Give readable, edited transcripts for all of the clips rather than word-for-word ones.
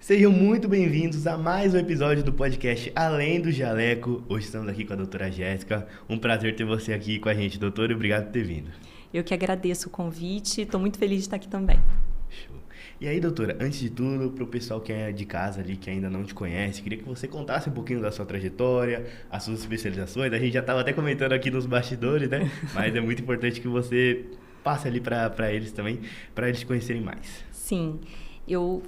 Sejam muito bem-vindos a mais um episódio do podcast Além do Jaleco. Hoje estamos aqui com a doutora Jéssica. Um prazer ter você aqui com a gente, doutora, e obrigado por ter vindo. Eu que agradeço o convite, estou muito feliz de estar aqui também. Show. E aí, doutora, antes de tudo, para o pessoal que é de casa ali, que ainda não te conhece, queria que você contasse um pouquinho da sua trajetória, as suas especializações. A gente já estava até comentando aqui nos bastidores, né? Mas é muito importante que você passe ali para eles também, para eles te conhecerem mais. Sim, eu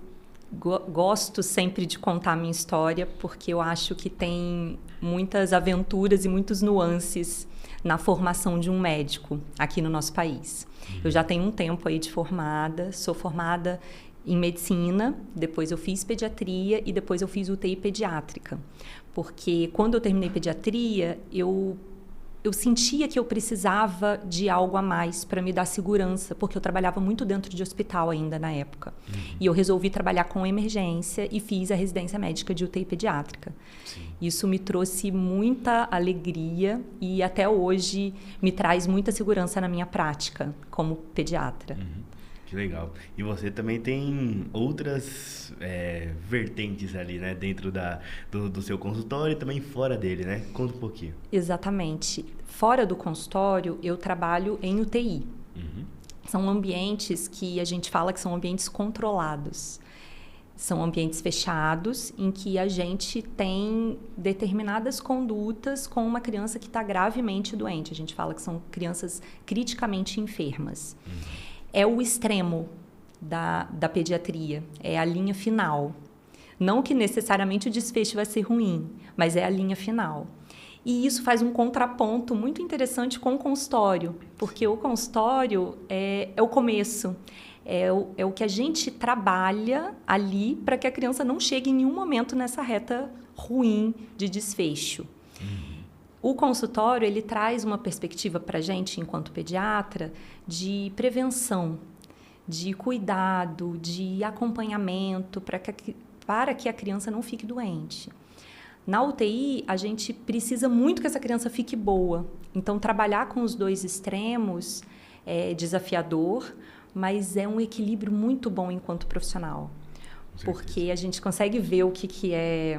gosto sempre de contar a minha história, porque eu acho que tem muitas aventuras e muitos nuances na formação de um médico aqui no nosso país. Eu já tenho um tempo aí de formada, sou formada em medicina, depois eu fiz pediatria e depois eu fiz UTI pediátrica. Porque quando eu terminei pediatria, eu sentia que eu precisava de algo a mais para me dar segurança, porque eu trabalhava muito dentro de hospital ainda na época. E eu resolvi trabalhar com emergência e fiz a residência médica de UTI pediátrica. Sim. Isso me trouxe muita alegria e até hoje me traz muita segurança na minha prática como pediatra. Que legal. E você também tem outras vertentes ali, né? Dentro do seu consultório e também fora dele, né? Conta um pouquinho. Exatamente. Fora do consultório, eu trabalho em UTI. São ambientes que a gente fala que são ambientes controlados. São ambientes fechados em que a gente tem determinadas condutas com uma criança que está gravemente doente. A gente fala que são crianças criticamente enfermas. É o extremo da pediatria, é a linha final. Não que necessariamente o desfecho vai ser ruim, mas é a linha final. E isso faz um contraponto muito interessante com o consultório, porque o consultório é o começo, é o que a gente trabalha ali para que a criança não chegue em nenhum momento nessa reta ruim de desfecho. O consultório, ele traz uma perspectiva para a gente, enquanto pediatra, de prevenção, de cuidado, de acompanhamento para que a criança não fique doente. Na UTI, a gente precisa muito que essa criança fique boa. Então, trabalhar com os dois extremos é desafiador, mas é um equilíbrio muito bom enquanto profissional. Porque a gente consegue ver o que é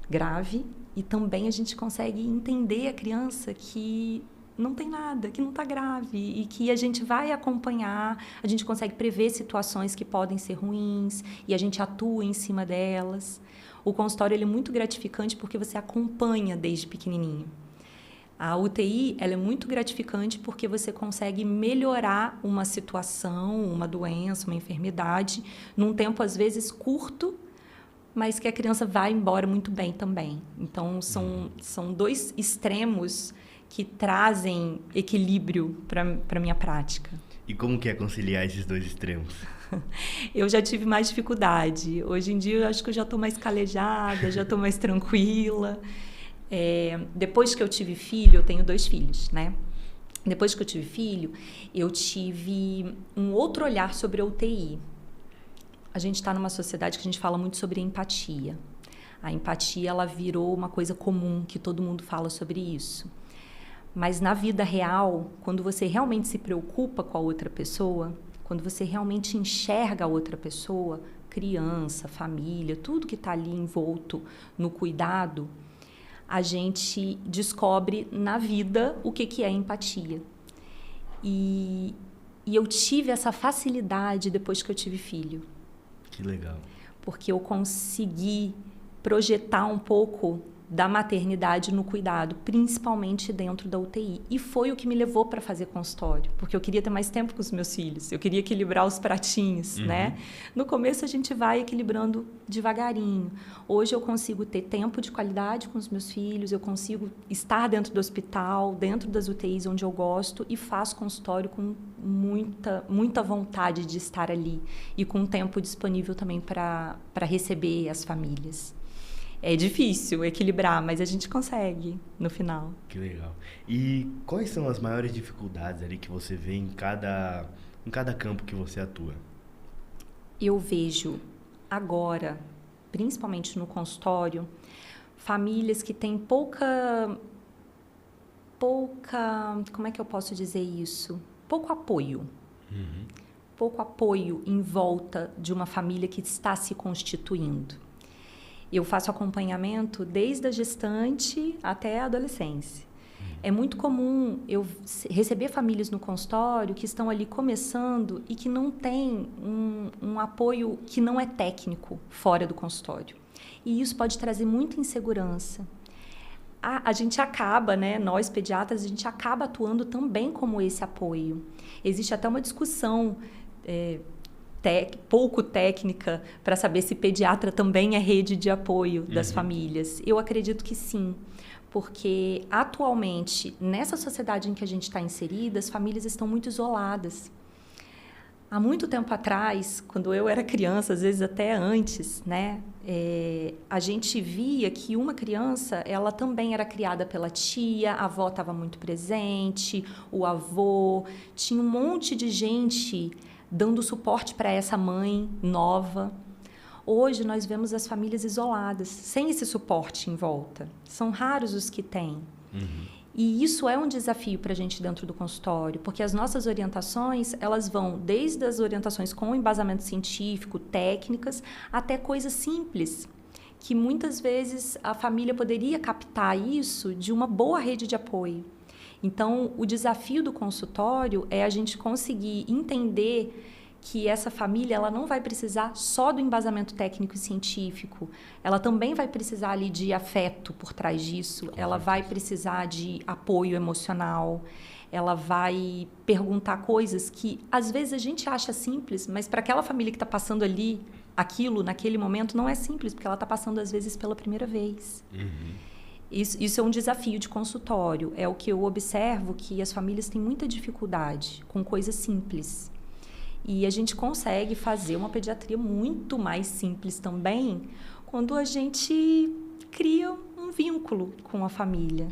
grave e também a gente consegue entender a criança que não tem nada, que não está grave e que a gente vai acompanhar, a gente consegue prever situações que podem ser ruins e a gente atua em cima delas. O consultório ele é muito gratificante porque você acompanha desde pequenininho. A UTI ela é muito gratificante porque você consegue melhorar uma situação, uma doença, uma enfermidade, num tempo às vezes curto, mas que a criança vai embora muito bem também. Então, são dois extremos que trazem equilíbrio para a minha prática. E como que é conciliar esses dois extremos? Eu já tive mais dificuldade. Hoje em dia, eu acho que eu já estou mais calejada, já estou mais tranquila. Depois que eu tive filho, eu tenho 2 filhos, né? Depois que eu tive filho, eu tive um outro olhar sobre a UTI. A gente está numa sociedade que a gente fala muito sobre empatia. A empatia ela virou uma coisa comum, que todo mundo fala sobre isso. Mas na vida real, quando você realmente se preocupa com a outra pessoa, quando você realmente enxerga a outra pessoa, criança, família, tudo que está ali envolto no cuidado, a gente descobre na vida o que é empatia. E eu tive essa facilidade depois que eu tive filho. Que legal. Porque eu consegui projetar um pouco da maternidade no cuidado, principalmente dentro da UTI. E foi o que me levou para fazer consultório, porque eu queria ter mais tempo com os meus filhos, eu queria equilibrar os pratinhos, né? No começo a gente vai equilibrando devagarinho. Hoje eu consigo ter tempo de qualidade com os meus filhos, eu consigo estar dentro do hospital, dentro das UTIs onde eu gosto e faço consultório com muita vontade de estar ali e com tempo disponível também para receber as famílias. É difícil equilibrar, mas a gente consegue no final. Que legal. E quais são as maiores dificuldades ali que você vê em cada campo que você atua? Eu vejo agora, principalmente no consultório, famílias que têm pouca, como é que eu posso dizer isso? Pouco apoio. Pouco apoio em volta de uma família que está se constituindo. Eu faço acompanhamento desde a gestante até a adolescência. É muito comum eu receber famílias no consultório que estão ali começando e que não têm um apoio que não é técnico fora do consultório. E isso pode trazer muita insegurança. A gente acaba, né, nós pediatras, a gente acaba atuando também como esse apoio. Existe até uma discussão pouco técnica para saber se pediatra também é rede de apoio das famílias. Eu acredito que sim, porque atualmente, nessa sociedade em que a gente está inserida, as famílias estão muito isoladas. Há muito tempo atrás, quando eu era criança, às vezes até antes, né, a gente via que uma criança, ela também era criada pela tia, a avó estava muito presente, o avô, tinha um monte de gente dando suporte para essa mãe nova. Hoje nós vemos as famílias isoladas, sem esse suporte em volta. São raros os que têm. E isso é um desafio para a gente dentro do consultório, porque as nossas orientações, elas vão desde as orientações com embasamento científico, técnicas, até coisas simples, que muitas vezes a família poderia captar isso de uma boa rede de apoio. Então, o desafio do consultório é a gente conseguir entender que essa família ela não vai precisar só do embasamento técnico e científico, ela também vai precisar ali de afeto por trás disso, ela vai precisar de apoio emocional, ela vai perguntar coisas que às vezes a gente acha simples, mas para aquela família que está passando ali aquilo naquele momento não é simples, porque ela está passando às vezes pela primeira vez. Isso é um desafio de consultório, é o que eu observo, que as famílias têm muita dificuldade com coisas simples. E a gente consegue fazer uma pediatria muito mais simples também quando a gente cria um vínculo com a família.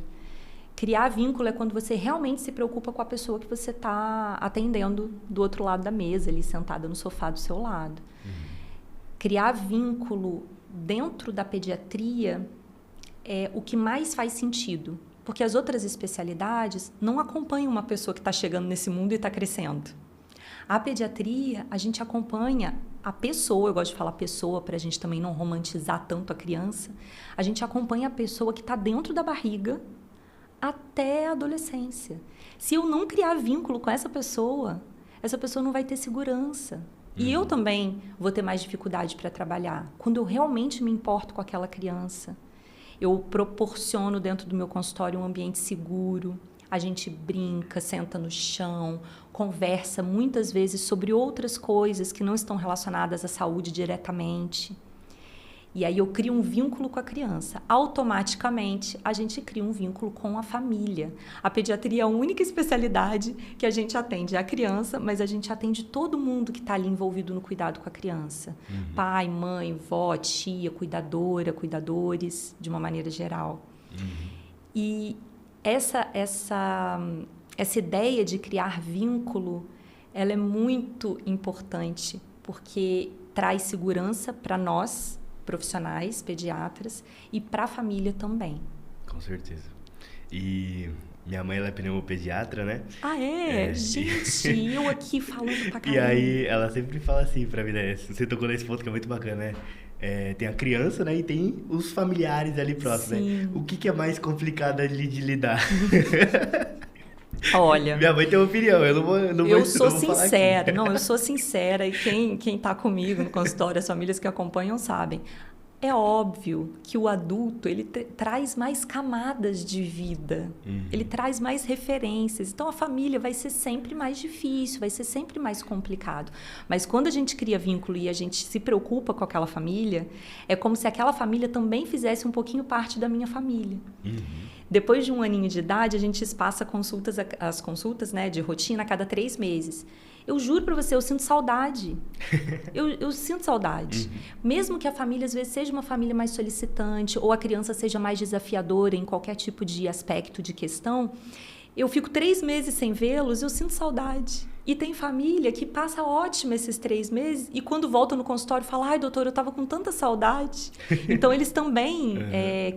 Criar vínculo é quando você realmente se preocupa com a pessoa que você está atendendo do outro lado da mesa, ali sentada no sofá do seu lado. Criar vínculo dentro da pediatria é o que mais faz sentido, porque as outras especialidades não acompanham uma pessoa que está chegando nesse mundo e está crescendo. A pediatria, a gente acompanha a pessoa, eu gosto de falar pessoa para a gente também não romantizar tanto a criança, a gente acompanha a pessoa que está dentro da barriga até a adolescência. Se eu não criar vínculo com essa pessoa não vai ter segurança. E eu também vou ter mais dificuldade para trabalhar. Quando eu realmente me importo com aquela criança, eu proporciono dentro do meu consultório um ambiente seguro, a gente brinca, senta no chão, conversa muitas vezes sobre outras coisas que não estão relacionadas à saúde diretamente. E aí eu crio um vínculo com a criança. Automaticamente, a gente cria um vínculo com a família. A pediatria é a única especialidade que a gente atende a criança, mas a gente atende todo mundo que está ali envolvido no cuidado com a criança. Pai, mãe, vó, tia, cuidadora, cuidadores, de uma maneira geral. E essa ideia de criar vínculo, ela é muito importante, porque traz segurança para nós, profissionais, pediatras, e para a família também. Com certeza. E minha mãe, ela é pneumopediatra, né? Ah, é? Gente, eu aqui falando pra caramba. E aí, ela sempre fala assim pra mim, né? Você tocou nesse ponto que é muito bacana, né? Tem a criança, né? E tem os familiares ali próximos, né? O que é mais complicado ali de lidar? Olha... Minha mãe tem uma opinião, eu sou sincera. Não, eu sou sincera. E quem tá comigo no consultório, as famílias que acompanham sabem. É óbvio que o adulto, ele traz mais camadas de vida. Ele traz mais referências. Então, a família vai ser sempre mais difícil, vai ser sempre mais complicado. Mas quando a gente cria vínculo e a gente se preocupa com aquela família, é como se aquela família também fizesse um pouquinho parte da minha família. Depois de 1 aninho de idade, a gente espaça as consultas, né, de rotina a cada 3 meses. Eu juro para você, eu sinto saudade. Eu sinto saudade. Mesmo que a família, às vezes, seja uma família mais solicitante ou a criança seja mais desafiadora em qualquer tipo de aspecto de questão, eu fico 3 meses sem vê-los, eu sinto saudade. E tem família que passa ótimo esses 3 meses e quando volta no consultório fala, ai, doutor, eu estava com tanta saudade. Então, eles também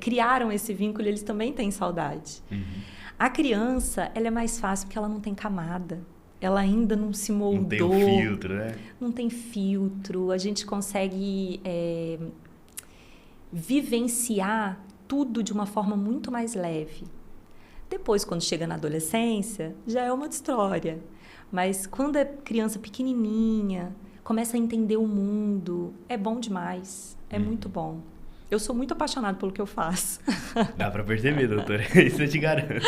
criaram esse vínculo, eles também têm saudade. A criança, ela é mais fácil porque ela não tem camada. Ela ainda não se moldou. Não tem um filtro, né? Não tem filtro. A gente consegue vivenciar tudo de uma forma muito mais leve. Depois, quando chega na adolescência, já é uma outra história. Mas quando é criança pequenininha, começa a entender o mundo, é bom demais, é muito bom. Eu sou muito apaixonada pelo que eu faço. Dá pra perceber, doutora. Isso eu te garanto.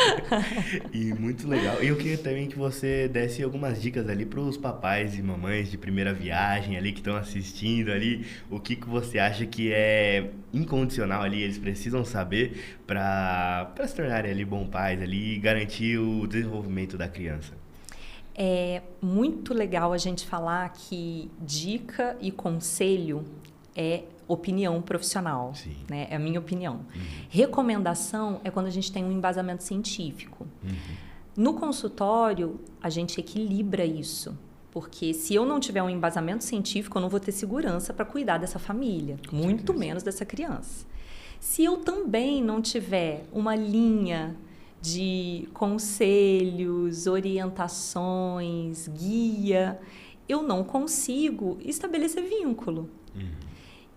E muito legal. E eu queria também que você desse algumas dicas ali pros papais e mamães de primeira viagem ali que estão assistindo ali. O que você acha que é incondicional ali, eles precisam saber pra se tornarem ali bons pais ali e garantir o desenvolvimento da criança. É muito legal a gente falar que dica e conselho é opinião profissional, né? É a minha opinião. Recomendação é quando a gente tem um embasamento científico. No consultório, a gente equilibra isso, porque se eu não tiver um embasamento científico, eu não vou ter segurança para cuidar dessa família, muito menos dessa criança. Se eu também não tiver uma linha de conselhos, orientações, guia, eu não consigo estabelecer vínculo.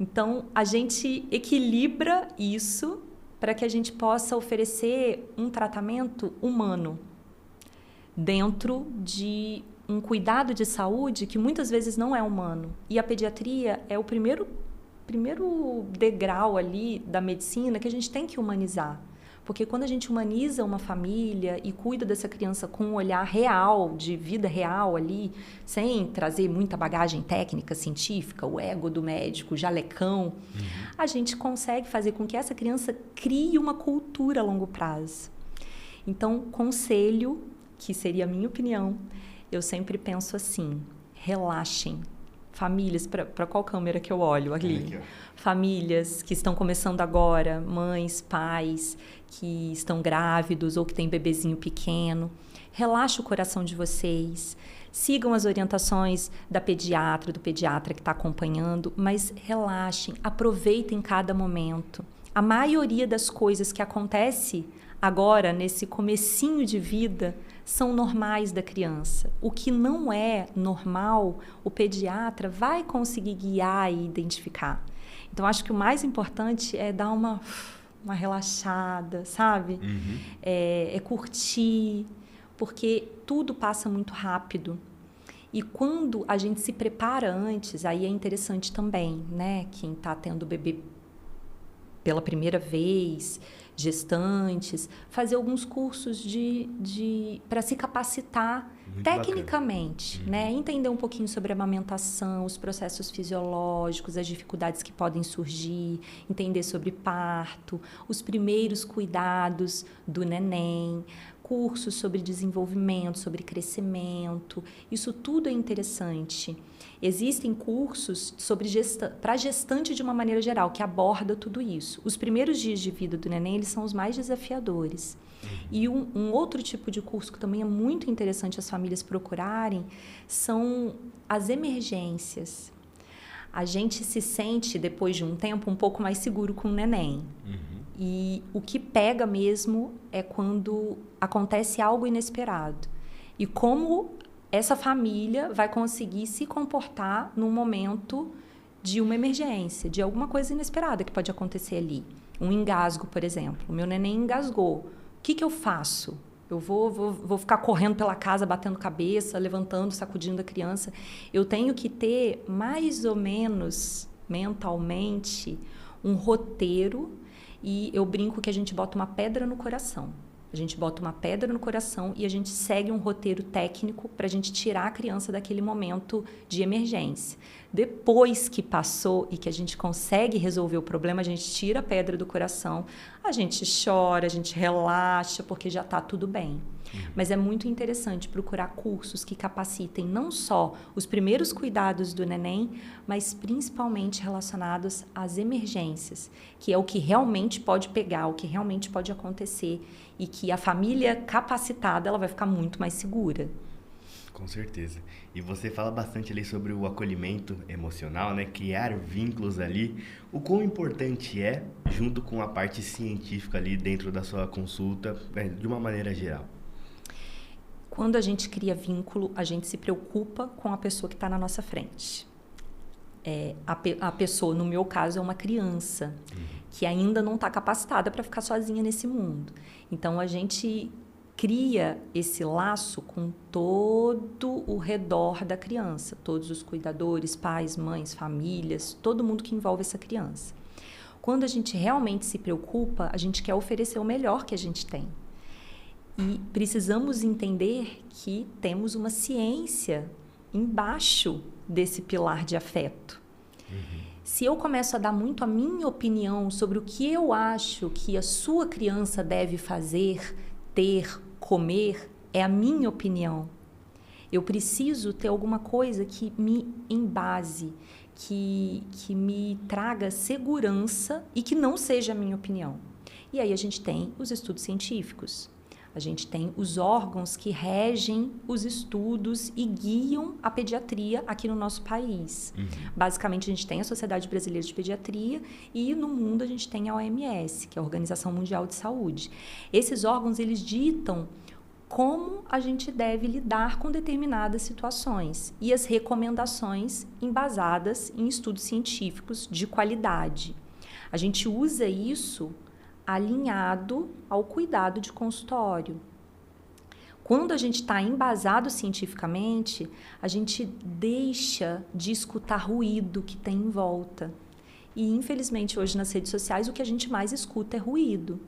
Então, a gente equilibra isso para que a gente possa oferecer um tratamento humano dentro de um cuidado de saúde que muitas vezes não é humano. E a pediatria é o primeiro degrau ali da medicina que a gente tem que humanizar. Porque quando a gente humaniza uma família e cuida dessa criança com um olhar real, de vida real ali, sem trazer muita bagagem técnica, científica, o ego do médico, o jalecão, a gente consegue fazer com que essa criança crie uma cultura a longo prazo. Então, conselho, que seria a minha opinião, eu sempre penso assim, relaxem. Famílias, para qual câmera que eu olho ali? Famílias que estão começando agora, mães, pais que estão grávidos ou que têm bebezinho pequeno. Relaxa o coração de vocês. Sigam as orientações da pediatra, do pediatra que está acompanhando, mas relaxem, aproveitem cada momento. A maioria das coisas que acontece agora, nesse comecinho de vida, são normais da criança. O que não é normal, o pediatra vai conseguir guiar e identificar. Então, acho que o mais importante é dar uma relaxada, sabe? É curtir, porque tudo passa muito rápido. E quando a gente se prepara antes, aí é interessante também, né? Quem está tendo bebê pela primeira vez, gestantes, fazer alguns cursos para se capacitar muito tecnicamente, né? Entender um pouquinho sobre a amamentação, os processos fisiológicos, as dificuldades que podem surgir, entender sobre parto, os primeiros cuidados do neném, cursos sobre desenvolvimento, sobre crescimento, isso tudo é interessante. Existem cursos sobre para gestante de uma maneira geral, que aborda tudo isso. Os primeiros dias de vida do neném, eles são os mais desafiadores. E um outro tipo de curso que também é muito interessante as famílias procurarem são as emergências. A gente se sente, depois de um tempo, um pouco mais seguro com o neném. E o que pega mesmo é quando acontece algo inesperado. E como essa família vai conseguir se comportar num momento de uma emergência, de alguma coisa inesperada que pode acontecer ali. Um engasgo, por exemplo. O meu neném engasgou. O que eu faço? Eu vou ficar correndo pela casa, batendo cabeça, levantando, sacudindo a criança. Eu tenho que ter, mais ou menos, mentalmente, um roteiro. E eu brinco que a gente bota uma pedra no coração. A gente bota uma pedra no coração e a gente segue um roteiro técnico para a gente tirar a criança daquele momento de emergência. Depois que passou e que a gente consegue resolver o problema, a gente tira a pedra do coração, a gente chora, a gente relaxa, porque já está tudo bem. Mas é muito interessante procurar cursos que capacitem não só os primeiros cuidados do neném, mas principalmente relacionados às emergências, que é o que realmente pode pegar, o que realmente pode acontecer e que a família capacitada ela vai ficar muito mais segura. Com certeza. E você fala bastante ali sobre o acolhimento emocional, né? Criar vínculos ali. O quão importante é, junto com a parte científica ali dentro da sua consulta, de uma maneira geral? Quando a gente cria vínculo, a gente se preocupa com a pessoa que está na nossa frente. A pessoa, no meu caso, é uma criança. que ainda não está capacitada para ficar sozinha nesse mundo. Então, a gente cria esse laço com todo o redor da criança, todos os cuidadores, pais, mães, famílias, todo mundo que envolve essa criança. Quando a gente realmente se preocupa, a gente quer oferecer o melhor que a gente tem. E precisamos entender que temos uma ciência embaixo desse pilar de afeto. Se eu começo a dar muito a minha opinião sobre o que eu acho que a sua criança deve fazer, ter, comer, é a minha opinião. Eu preciso ter alguma coisa que me embase, que me traga segurança e que não seja a minha opinião. E aí a gente tem os estudos científicos. A gente tem os órgãos que regem os estudos e guiam a pediatria aqui no nosso país. Basicamente, a gente tem a Sociedade Brasileira de Pediatria e no mundo a gente tem a OMS, que é a Organização Mundial de Saúde. Esses órgãos, eles ditam como a gente deve lidar com determinadas situações e as recomendações embasadas em estudos científicos de qualidade. A gente usa isso alinhado ao cuidado de consultório. Quando a gente está embasado cientificamente, a gente deixa de escutar ruído que tem em volta. E, infelizmente, hoje nas redes sociais, o que a gente mais escuta é ruído.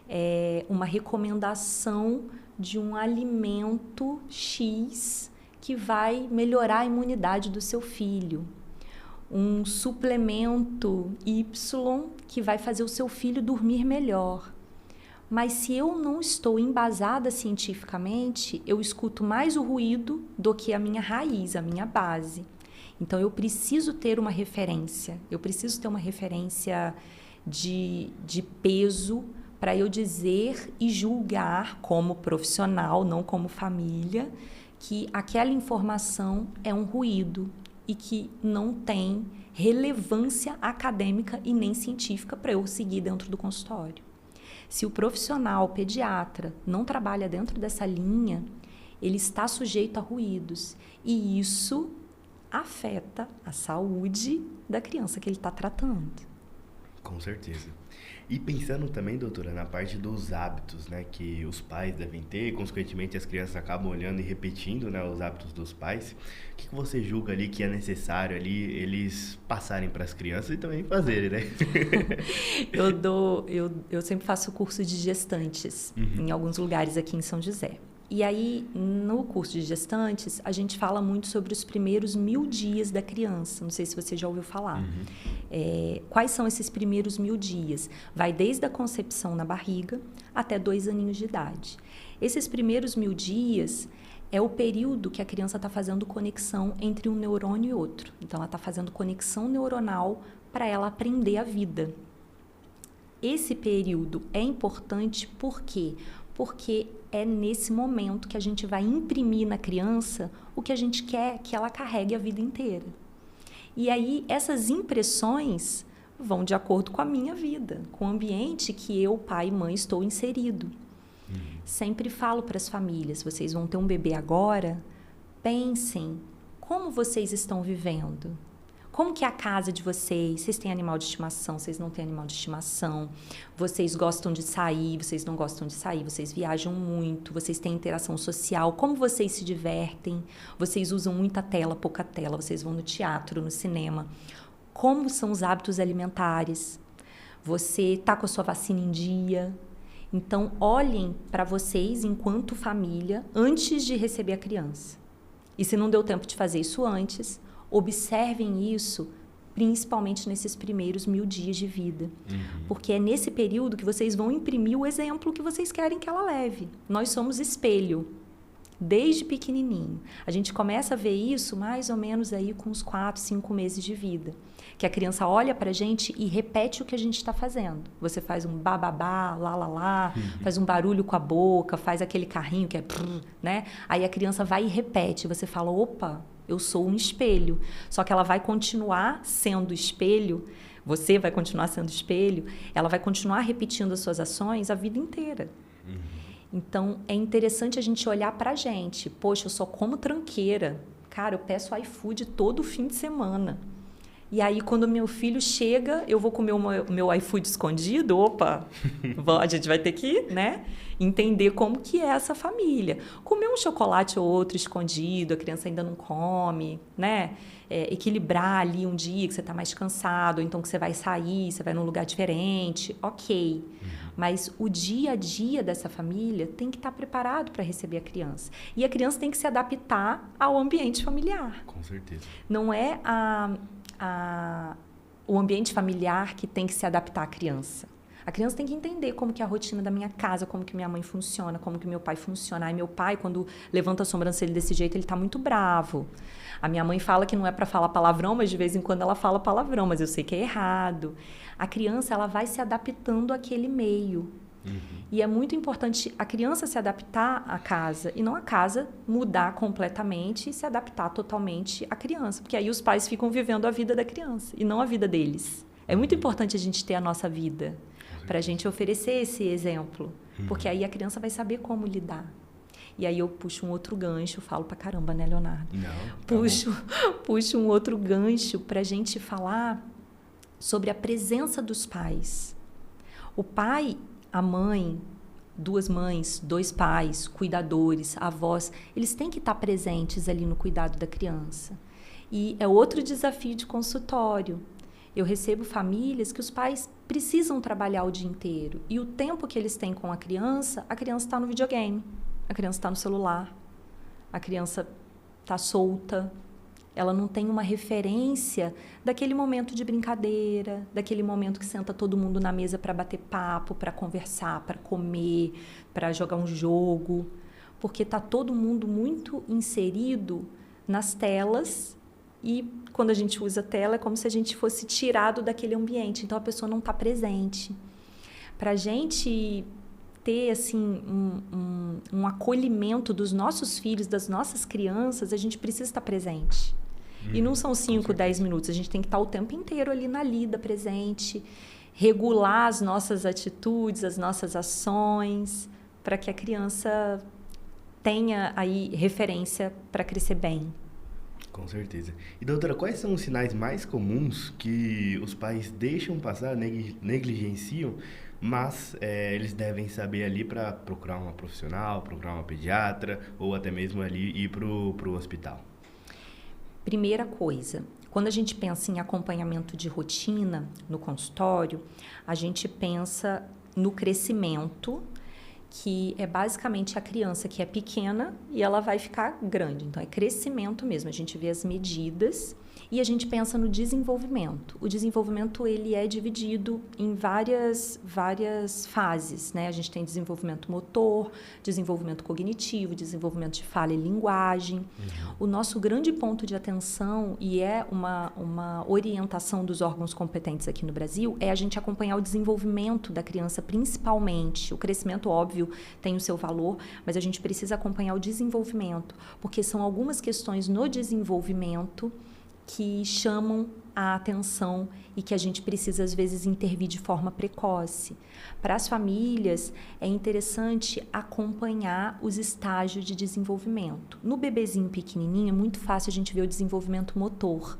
É uma recomendação de um alimento X que vai melhorar a imunidade do seu filho. Um suplemento Y que vai fazer o seu filho dormir melhor. Mas se eu não estou embasada cientificamente, eu escuto mais o ruído do que a minha raiz, a minha base. Então, eu preciso ter uma referência. Eu preciso ter uma referência de peso para eu dizer e julgar como profissional, não como família, que aquela informação é um ruído e que não tem relevância acadêmica e nem científica para eu seguir dentro do consultório. Se o profissional, o pediatra, não trabalha dentro dessa linha, ele está sujeito a ruídos. E isso afeta a saúde da criança que ele está tratando. Com certeza. E pensando também, doutora, na parte dos hábitos, né, que os pais devem ter, consequentemente as crianças acabam olhando e repetindo, né, os hábitos dos pais, o que você julga ali que é necessário ali eles passarem para as crianças e também fazerem, né? Eu sempre faço curso de gestantes em alguns lugares aqui em São José. E aí, no curso de gestantes, a gente fala muito sobre os primeiros 1000 dias da criança. Não sei se você já ouviu falar. Quais são esses primeiros 1000 dias? Vai desde a concepção na barriga até 2 aninhos de idade. Esses primeiros 1000 dias é o período que a criança está fazendo conexão entre um neurônio e outro. Então, ela está fazendo conexão neuronal para ela aprender a vida. Esse período é importante por quê? Porque é nesse momento que a gente vai imprimir na criança o que a gente quer que ela carregue a vida inteira. E aí, essas impressões vão de acordo com a minha vida, com o ambiente que eu, pai e mãe, estou inserido. Sempre falo para as famílias, vocês vão ter um bebê agora, pensem como vocês estão vivendo. Como que é a casa de vocês? Vocês têm animal de estimação? Vocês não têm animal de estimação? Vocês gostam de sair? Vocês não gostam de sair? Vocês viajam muito? Vocês têm interação social? Como vocês se divertem? Vocês usam muita tela, pouca tela? Vocês vão no teatro, no cinema? Como são os hábitos alimentares? Você está com a sua vacina em dia? Então, olhem para vocês enquanto família antes de receber a criança. E se não deu tempo de fazer isso antes, observem isso, principalmente nesses primeiros 1000 dias de vida. Porque é nesse período que vocês vão imprimir o exemplo que vocês querem que ela leve. Nós somos espelho, desde pequenininho. A gente começa a ver isso mais ou menos aí com uns 4, 5 meses de vida. Que a criança olha pra gente e repete o que a gente está fazendo. Você faz um bababá, lá, lá, lá, faz um barulho com a boca, faz aquele carrinho que é... né? Aí a criança vai e repete. Você fala, opa, eu sou um espelho. Só que ela vai continuar sendo espelho, você vai continuar sendo espelho, ela vai continuar repetindo as suas ações a vida inteira. Então, é interessante a gente olhar pra gente. Poxa, eu só como tranqueira. Cara, eu peço iFood todo fim de semana. E aí, quando meu filho chega, eu vou comer o meu iFood escondido, opa, a gente vai ter que, né, entender como que é essa família. Comer um chocolate ou outro escondido, a criança ainda não come, né? Equilibrar ali um dia que você está mais cansado, ou então que você vai sair, você vai num lugar diferente, ok. Mas o dia a dia dessa família tem que estar preparado para receber a criança. E a criança tem que se adaptar ao ambiente familiar. Com certeza. Não é o ambiente familiar que tem que se adaptar à criança. A criança tem que entender como que é a rotina da minha casa, como que minha mãe funciona, como que meu pai funciona. Aí meu pai, quando levanta a sobrancelha desse jeito, ele está muito bravo. A minha mãe fala que não é para falar palavrão, mas de vez em quando ela fala palavrão, mas eu sei que é errado. A criança, ela vai se adaptando àquele meio. E é muito importante a criança se adaptar à casa e não a casa mudar completamente e se adaptar totalmente à criança. Porque aí os pais ficam vivendo a vida da criança e não a vida deles. É muito importante a gente ter a nossa vida para a gente oferecer esse exemplo. Porque aí a criança vai saber como lidar. E aí eu puxo um outro gancho, falo pra caramba, né, Leonardo? Não, puxo um outro gancho para a gente falar sobre a presença dos pais. O pai, a mãe, duas mães, dois pais, cuidadores, avós, eles têm que estar presentes ali no cuidado da criança. E é outro desafio de consultório. Eu recebo famílias que os pais precisam trabalhar o dia inteiro. E o tempo que eles têm com a criança está no videogame, a criança está no celular, a criança está solta. Ela não tem uma referência daquele momento de brincadeira, daquele momento que senta todo mundo na mesa para bater papo, para conversar, para comer, para jogar um jogo. Porque está todo mundo muito inserido nas telas e quando a gente usa tela é como se a gente fosse tirado daquele ambiente. Então, a pessoa não está presente. Para a gente ter assim, um acolhimento dos nossos filhos, das nossas crianças, a gente precisa estar presente. E não são 5, 10 minutos. A gente tem que estar o tempo inteiro ali na lida, presente, regular as nossas atitudes, as nossas ações, para que a criança tenha aí referência para crescer bem. Com certeza. E, doutora, quais são os sinais mais comuns que os pais deixam passar, negligenciam, mas eles devem saber ali para procurar uma profissional, procurar uma pediatra ou até mesmo ali ir para o hospital? Primeira coisa, quando a gente pensa em acompanhamento de rotina no consultório, a gente pensa no crescimento, que é basicamente a criança que é pequena e ela vai ficar grande. Então, é crescimento mesmo. A gente vê as medidas e a gente pensa no desenvolvimento. O desenvolvimento, ele é dividido em várias fases, né? A gente tem desenvolvimento motor, desenvolvimento cognitivo, desenvolvimento de fala e linguagem. O nosso grande ponto de atenção, e é uma orientação dos órgãos competentes aqui no Brasil, é a gente acompanhar o desenvolvimento da criança, principalmente. O crescimento, óbvio, tem o seu valor, mas a gente precisa acompanhar o desenvolvimento, porque são algumas questões no desenvolvimento que chamam a atenção e que a gente precisa, às vezes, intervir de forma precoce. Para as famílias, é interessante acompanhar os estágios de desenvolvimento. No bebezinho pequenininho, é muito fácil a gente ver o desenvolvimento motor,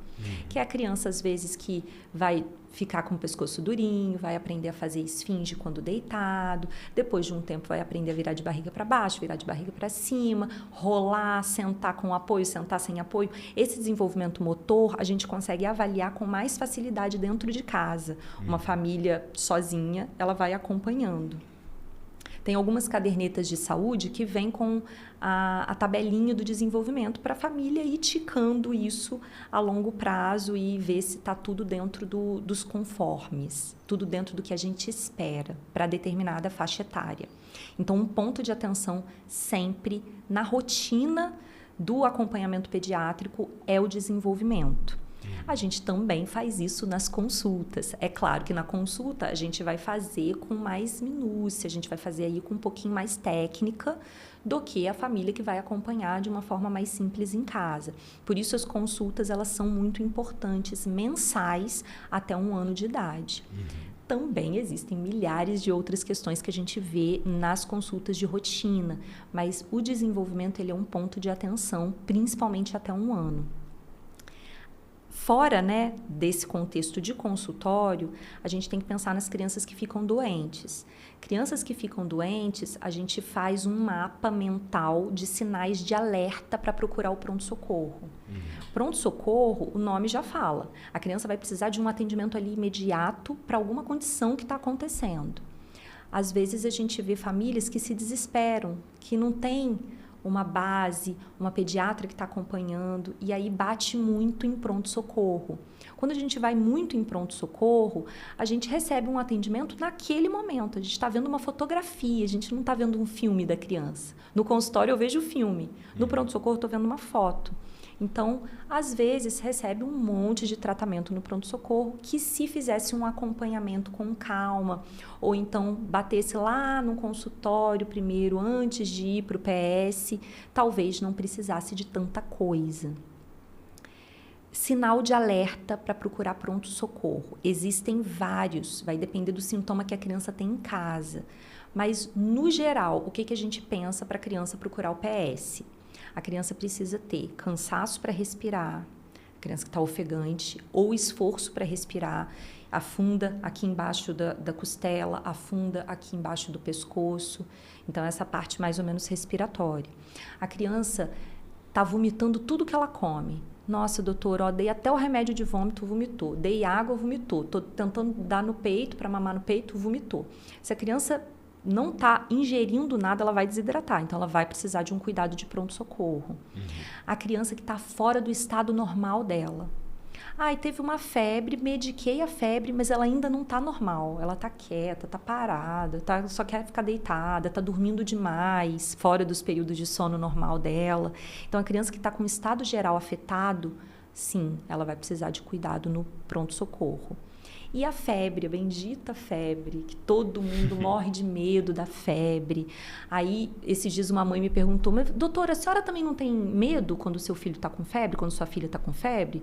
que é a criança, às vezes, que vai ficar com o pescoço durinho, vai aprender a fazer esfinge quando deitado, depois de um tempo vai aprender a virar de barriga para baixo, virar de barriga para cima, rolar, sentar com apoio, sentar sem apoio. Esse desenvolvimento motor a gente consegue avaliar com mais facilidade dentro de casa. Uma família sozinha, ela vai acompanhando. Tem algumas cadernetas de saúde que vêm com a tabelinha do desenvolvimento para a família ir ticando isso a longo prazo e ver se está tudo dentro dos conformes, tudo dentro do que a gente espera para determinada faixa etária. Então, um ponto de atenção sempre na rotina do acompanhamento pediátrico é o desenvolvimento. A gente também faz isso nas consultas. É claro que na consulta a gente vai fazer com mais minúcia, a gente vai fazer aí com um pouquinho mais técnica do que a família que vai acompanhar de uma forma mais simples em casa. Por isso as consultas, elas são muito importantes, mensais até 1 ano de idade. Também existem milhares de outras questões que a gente vê nas consultas de rotina, mas o desenvolvimento ele é um ponto de atenção, principalmente até 1 ano. Fora, né, desse contexto de consultório, a gente tem que pensar nas crianças que ficam doentes. Crianças que ficam doentes, a gente faz um mapa mental de sinais de alerta para procurar o pronto-socorro. Pronto-socorro, o nome já fala. A criança vai precisar de um atendimento ali imediato para alguma condição que está acontecendo. Às vezes a gente vê famílias que se desesperam, que não tem uma base, uma pediatra que está acompanhando, e aí bate muito em pronto-socorro. Quando a gente vai muito em pronto-socorro, a gente recebe um atendimento naquele momento. A gente está vendo uma fotografia, a gente não está vendo um filme da criança. No consultório eu vejo o filme, no pronto-socorro eu estou vendo uma foto. Então, às vezes, recebe um monte de tratamento no pronto-socorro que se fizesse um acompanhamento com calma, ou então batesse lá no consultório primeiro, antes de ir para o PS, talvez não precisasse de tanta coisa. Sinal de alerta para procurar pronto-socorro. Existem vários, vai depender do sintoma que a criança tem em casa. Mas, no geral, o que a gente pensa para a criança procurar o PS? A criança precisa ter cansaço para respirar, a criança que está ofegante, ou esforço para respirar, afunda aqui embaixo da costela, afunda aqui embaixo do pescoço. Então, essa parte mais ou menos respiratória. A criança está vomitando tudo que ela come. Nossa, doutor, ó, dei até o remédio de vômito, vomitou. Dei água, vomitou. Estou tentando dar no peito, para mamar no peito, vomitou. Se a criança não está ingerindo nada, ela vai desidratar. Então, ela vai precisar de um cuidado de pronto-socorro. A criança que está fora do estado normal dela. Teve uma febre, mediquei a febre, mas ela ainda não está normal. Ela está quieta, está parada, só quer ficar deitada, está dormindo demais, fora dos períodos de sono normal dela. Então, a criança que está com o estado geral afetado, sim, ela vai precisar de cuidado no pronto-socorro. E a febre, a bendita febre, que todo mundo morre de medo da febre. Aí, esses dias uma mãe me perguntou, mas, doutora, a senhora também não tem medo quando seu filho está com febre, quando sua filha está com febre?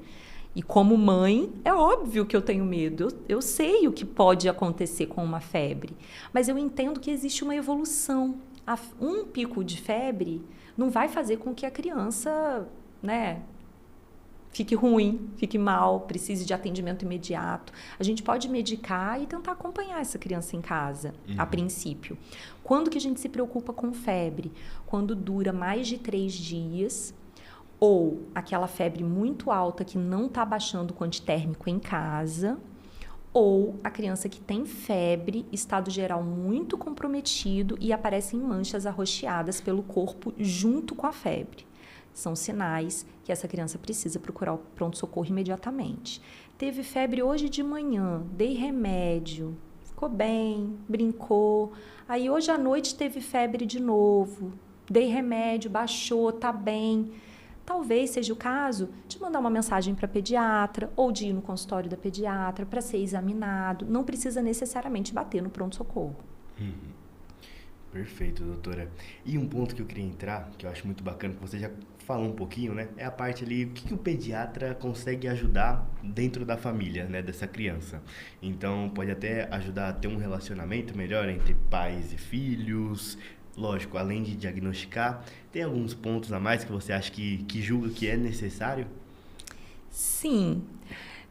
E como mãe, é óbvio que eu tenho medo. Eu sei o que pode acontecer com uma febre. Mas eu entendo que existe uma evolução. Um pico de febre não vai fazer com que a criança, né, fique ruim, fique mal, precise de atendimento imediato. A gente pode medicar e tentar acompanhar essa criança em casa, a princípio. Quando que a gente se preocupa com febre? Quando dura mais de 3 dias, ou aquela febre muito alta que não está baixando o quantitérmico em casa, ou a criança que tem febre, estado geral muito comprometido e aparecem manchas arroxeadas pelo corpo junto com a febre. São sinais que essa criança precisa procurar o pronto-socorro imediatamente. Teve febre hoje de manhã, dei remédio, ficou bem, brincou. Aí hoje à noite teve febre de novo, dei remédio, baixou, tá bem. Talvez seja o caso de mandar uma mensagem para a pediatra ou de ir no consultório da pediatra para ser examinado. Não precisa necessariamente bater no pronto-socorro. Perfeito, doutora. E um ponto que eu queria entrar, que eu acho muito bacana, que você já falou um pouquinho, né? É a parte ali, o que o pediatra consegue ajudar dentro da família, né, dessa criança. Então, pode até ajudar a ter um relacionamento melhor entre pais e filhos. Lógico, além de diagnosticar, tem alguns pontos a mais que você acha que julga que é necessário? Sim.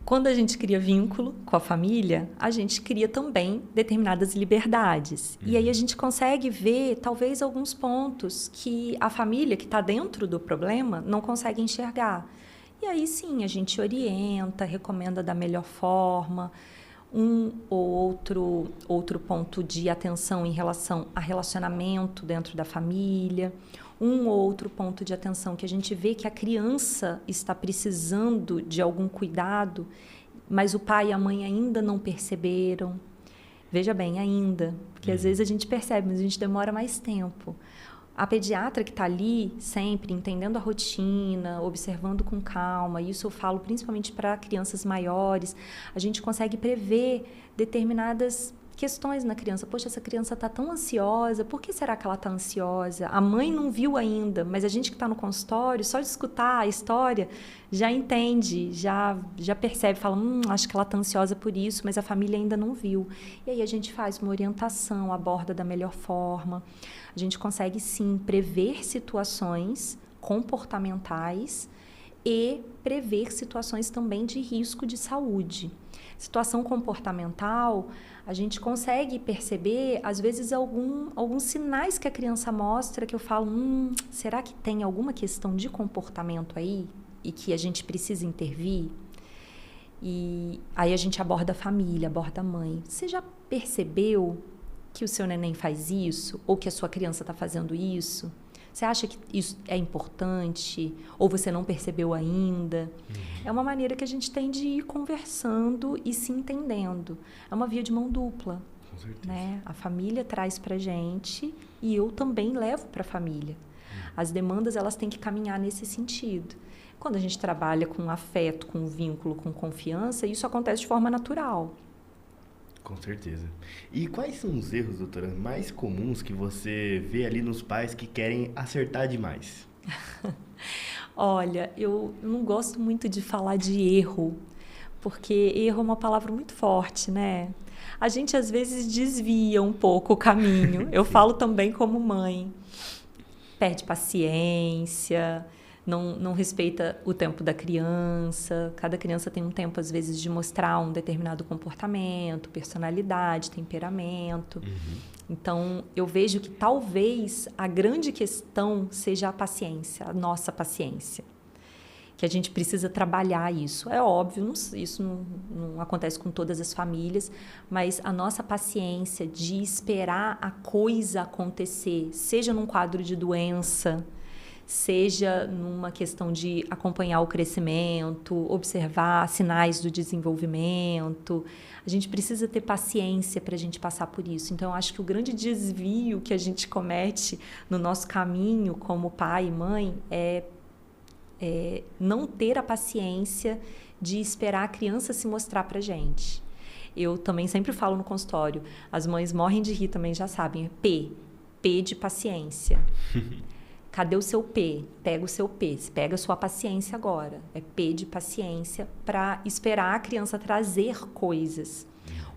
Quando a gente cria vínculo com a família, a gente cria também determinadas liberdades. E aí a gente consegue ver, talvez, alguns pontos que a família que está dentro do problema não consegue enxergar. E aí, sim, a gente orienta, recomenda da melhor forma. Um ou outro ponto de atenção em relação a relacionamento dentro da família. Um ou outro ponto de atenção que a gente vê que a criança está precisando de algum cuidado, mas o pai e a mãe ainda não perceberam. Veja bem, ainda, porque às vezes a gente percebe, mas a gente demora mais tempo. A pediatra que está ali sempre entendendo a rotina, observando com calma, isso eu falo principalmente para crianças maiores, a gente consegue prever determinadas questões na criança. Poxa, essa criança está tão ansiosa, por que será que ela está ansiosa? A mãe não viu ainda, mas a gente que está no consultório, só de escutar a história, já entende, já percebe, fala, acho que ela está ansiosa por isso, mas a família ainda não viu. E aí a gente faz uma orientação, aborda da melhor forma. A gente consegue, sim, prever situações comportamentais e prever situações também de risco de saúde. Situação comportamental, a gente consegue perceber, às vezes, alguns sinais que a criança mostra que eu falo, será que tem alguma questão de comportamento aí e que a gente precisa intervir? E aí a gente aborda a família, aborda a mãe. Você já percebeu que o seu neném faz isso? Ou que a sua criança está fazendo isso? Você acha que isso é importante? Ou você não percebeu ainda? É uma maneira que a gente tem de ir conversando e se entendendo. É uma via de mão dupla. Com certeza. Né? A família traz para a gente e eu também levo para a família. As demandas, elas têm que caminhar nesse sentido. Quando a gente trabalha com afeto, com vínculo, com confiança, isso acontece de forma natural. Com certeza. E quais são os erros, doutora, mais comuns que você vê ali nos pais que querem acertar demais? Olha, eu não gosto muito de falar de erro, porque erro é uma palavra muito forte, né? A gente, às vezes, desvia um pouco o caminho. Eu falo também como mãe. Perde paciência, não respeita o tempo da criança. Cada criança tem um tempo, às vezes, de mostrar um determinado comportamento, personalidade, temperamento. Então, eu vejo que talvez a grande questão seja a paciência, a nossa paciência. Que a gente precisa trabalhar isso. É óbvio, isso não acontece com todas as famílias, mas a nossa paciência de esperar a coisa acontecer, seja num quadro de doença, seja numa questão de acompanhar o crescimento, observar sinais do desenvolvimento. A gente precisa ter paciência para a gente passar por isso. Então, eu acho que o grande desvio que a gente comete no nosso caminho como pai e mãe é não ter a paciência de esperar a criança se mostrar para a gente. Eu também sempre falo no consultório, as mães morrem de rir também, já sabem, P de paciência. Cadê o seu P? Pega o seu P, pega a sua paciência agora. É P de paciência para esperar a criança trazer coisas.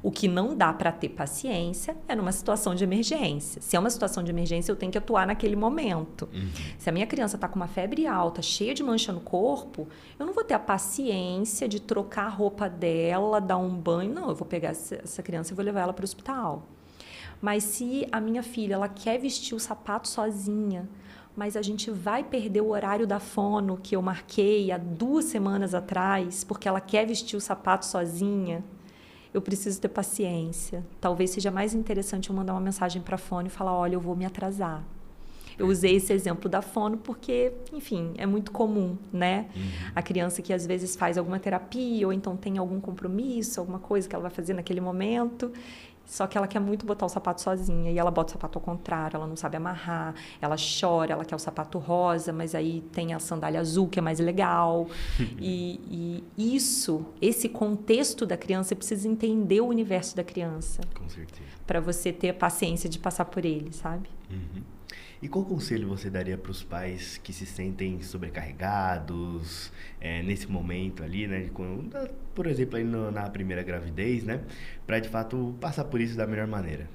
O que não dá para ter paciência é numa situação de emergência. Se é uma situação de emergência, eu tenho que atuar naquele momento. Se a minha criança está com uma febre alta, cheia de mancha no corpo, eu não vou ter a paciência de trocar a roupa dela, dar um banho. Não, eu vou pegar essa criança e vou levar ela para o hospital. Mas se a minha filha ela quer vestir o sapato sozinha, mas a gente vai perder o horário da fono que eu marquei há 2 semanas atrás, porque ela quer vestir o sapato sozinha, eu preciso ter paciência. Talvez seja mais interessante eu mandar uma mensagem para a fono e falar, olha, eu vou me atrasar. Eu usei esse exemplo da fono porque, enfim, é muito comum, né? A criança que às vezes faz alguma terapia ou então tem algum compromisso, alguma coisa que ela vai fazer naquele momento, só que ela quer muito botar o sapato sozinha e ela bota o sapato ao contrário, ela não sabe amarrar, ela chora, ela quer o sapato rosa, mas aí tem a sandália azul que é mais legal. E esse contexto da criança, você precisa entender o universo da criança. Com certeza. Para você ter a paciência de passar por ele, sabe? E qual conselho você daria para os pais que se sentem sobrecarregados nesse momento ali, né? Por exemplo, aí na primeira gravidez, né? Para, de fato, passar por isso da melhor maneira.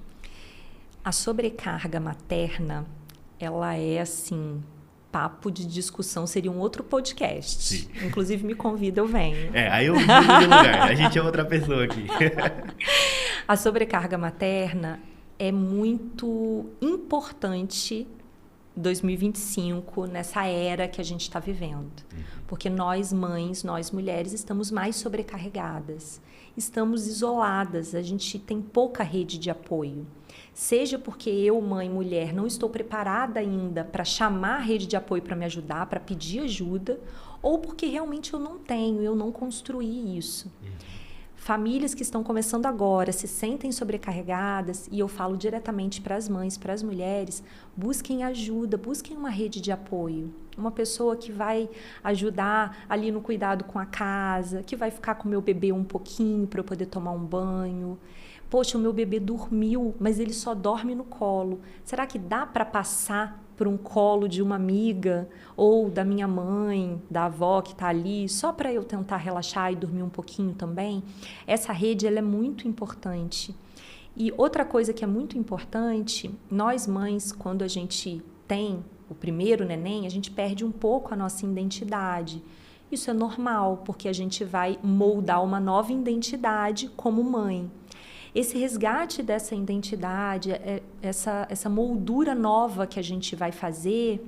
A sobrecarga materna, ela é, assim, papo de discussão, seria um outro podcast. Sim. Inclusive, me convida, eu venho. Aí eu mudo de lugar, a gente é outra pessoa aqui. A sobrecarga materna é muito importante 2025, nessa era que a gente está vivendo. Porque nós, mães, nós, mulheres, estamos mais sobrecarregadas. Estamos isoladas, a gente tem pouca rede de apoio. Seja porque eu, mãe, mulher, não estou preparada ainda para chamar a rede de apoio para me ajudar, para pedir ajuda, ou porque realmente eu não tenho, eu não construí isso. Famílias que estão começando agora se sentem sobrecarregadas, e eu falo diretamente para as mães, para as mulheres, busquem ajuda, busquem uma rede de apoio. Uma pessoa que vai ajudar ali no cuidado com a casa, que vai ficar com o meu bebê um pouquinho para eu poder tomar um banho. Poxa, o meu bebê dormiu, mas ele só dorme no colo. Será que dá para passar por um colo de uma amiga ou da minha mãe, da avó que está ali, só para eu tentar relaxar e dormir um pouquinho também? Essa rede ela é muito importante. E outra coisa que é muito importante, nós mães, quando a gente tem o primeiro neném, a gente perde um pouco a nossa identidade. Isso é normal, porque a gente vai moldar uma nova identidade como mãe. Esse resgate dessa identidade, essa moldura nova que a gente vai fazer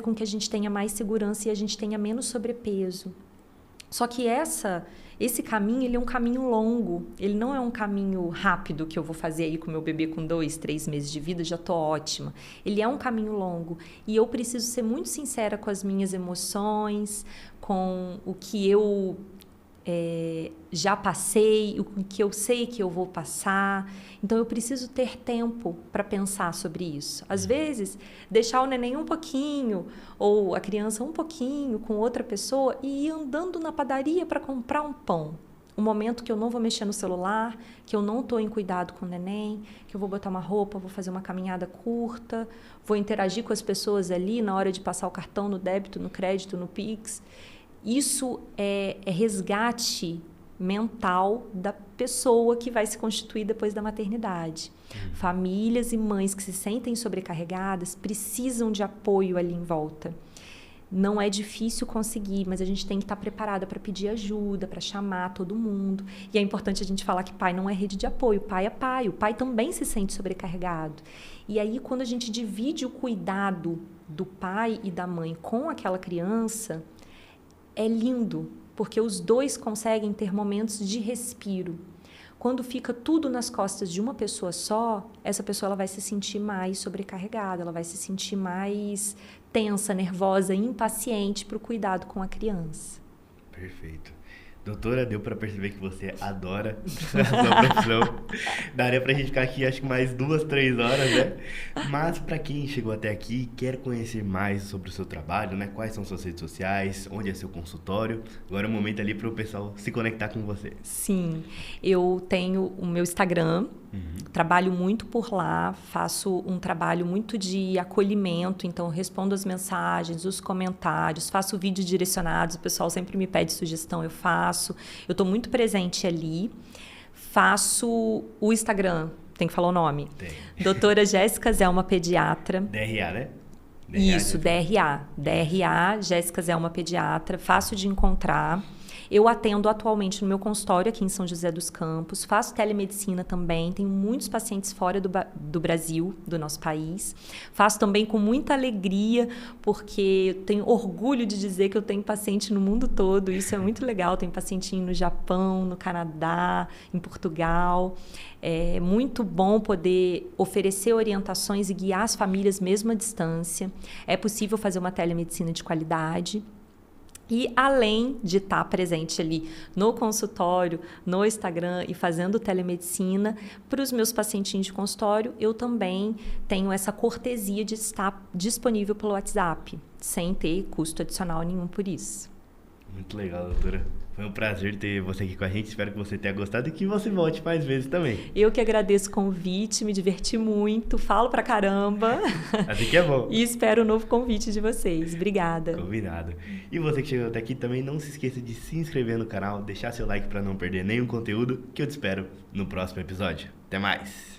com que a gente tenha mais segurança e a gente tenha menos sobrepeso. Só que esse caminho, ele é um caminho longo. Ele não é um caminho rápido que eu vou fazer aí com meu bebê com 2, 3 meses de vida, já tô ótima. Ele é um caminho longo. E eu preciso ser muito sincera com as minhas emoções, com o que eu já passei, o que eu sei que eu vou passar. Então, eu preciso ter tempo para pensar sobre isso. Às vezes, deixar o neném um pouquinho, ou a criança um pouquinho com outra pessoa e ir andando na padaria para comprar um pão. Um momento que eu não vou mexer no celular, que eu não estou em cuidado com o neném, que eu vou botar uma roupa, vou fazer uma caminhada curta, vou interagir com as pessoas ali na hora de passar o cartão no débito, no crédito, no Pix. Isso é resgate mental da pessoa que vai se constituir depois da maternidade. Famílias e mães que se sentem sobrecarregadas precisam de apoio ali em volta. Não é difícil conseguir, mas a gente tem que estar preparada para pedir ajuda, para chamar todo mundo. E é importante a gente falar que pai não é rede de apoio, pai é pai. O pai também se sente sobrecarregado. E aí, quando a gente divide o cuidado do pai e da mãe com aquela criança, é lindo, porque os dois conseguem ter momentos de respiro. Quando fica tudo nas costas de uma pessoa só, essa pessoa ela vai se sentir mais sobrecarregada, ela vai se sentir mais tensa, nervosa, impaciente para o cuidado com a criança. Perfeito. Doutora, deu para perceber que você adora a sua profissão. Daria pra gente ficar aqui acho que mais 2, 3 horas, né? Mas para quem chegou até aqui e quer conhecer mais sobre o seu trabalho, né? Quais são suas redes sociais, onde é seu consultório? Agora é o momento ali para o pessoal se conectar com você. Sim, eu tenho o meu Instagram, trabalho muito por lá, faço um trabalho muito de acolhimento, então respondo as mensagens, os comentários, faço vídeos direcionados, o pessoal sempre me pede sugestão, eu faço. Eu estou muito presente ali. Faço o Instagram, tem que falar o nome. Tem. Doutora Jéssica Zelma Pediatra. DRA, né? Isso, DRA. DRA, Jéssica Zelma Pediatra, fácil de encontrar. Eu atendo atualmente no meu consultório aqui em São José dos Campos, faço telemedicina também, tenho muitos pacientes fora do Brasil, do nosso país. Faço também com muita alegria, porque eu tenho orgulho de dizer que eu tenho paciente no mundo todo, isso é muito legal, tenho pacientinho no Japão, no Canadá, em Portugal. É muito bom poder oferecer orientações e guiar as famílias mesmo à distância. É possível fazer uma telemedicina de qualidade. E além de estar presente ali no consultório, no Instagram e fazendo telemedicina, para os meus pacientinhos de consultório, eu também tenho essa cortesia de estar disponível pelo WhatsApp, sem ter custo adicional nenhum por isso. Muito legal, doutora. Foi um prazer ter você aqui com a gente. Espero que você tenha gostado e que você volte mais vezes também. Eu que agradeço o convite, me diverti muito, falo pra caramba. Assim que é bom. E espero o novo convite de vocês. Obrigada. Combinado. E você que chegou até aqui também não se esqueça de se inscrever no canal, deixar seu like para não perder nenhum conteúdo, que eu te espero no próximo episódio. Até mais!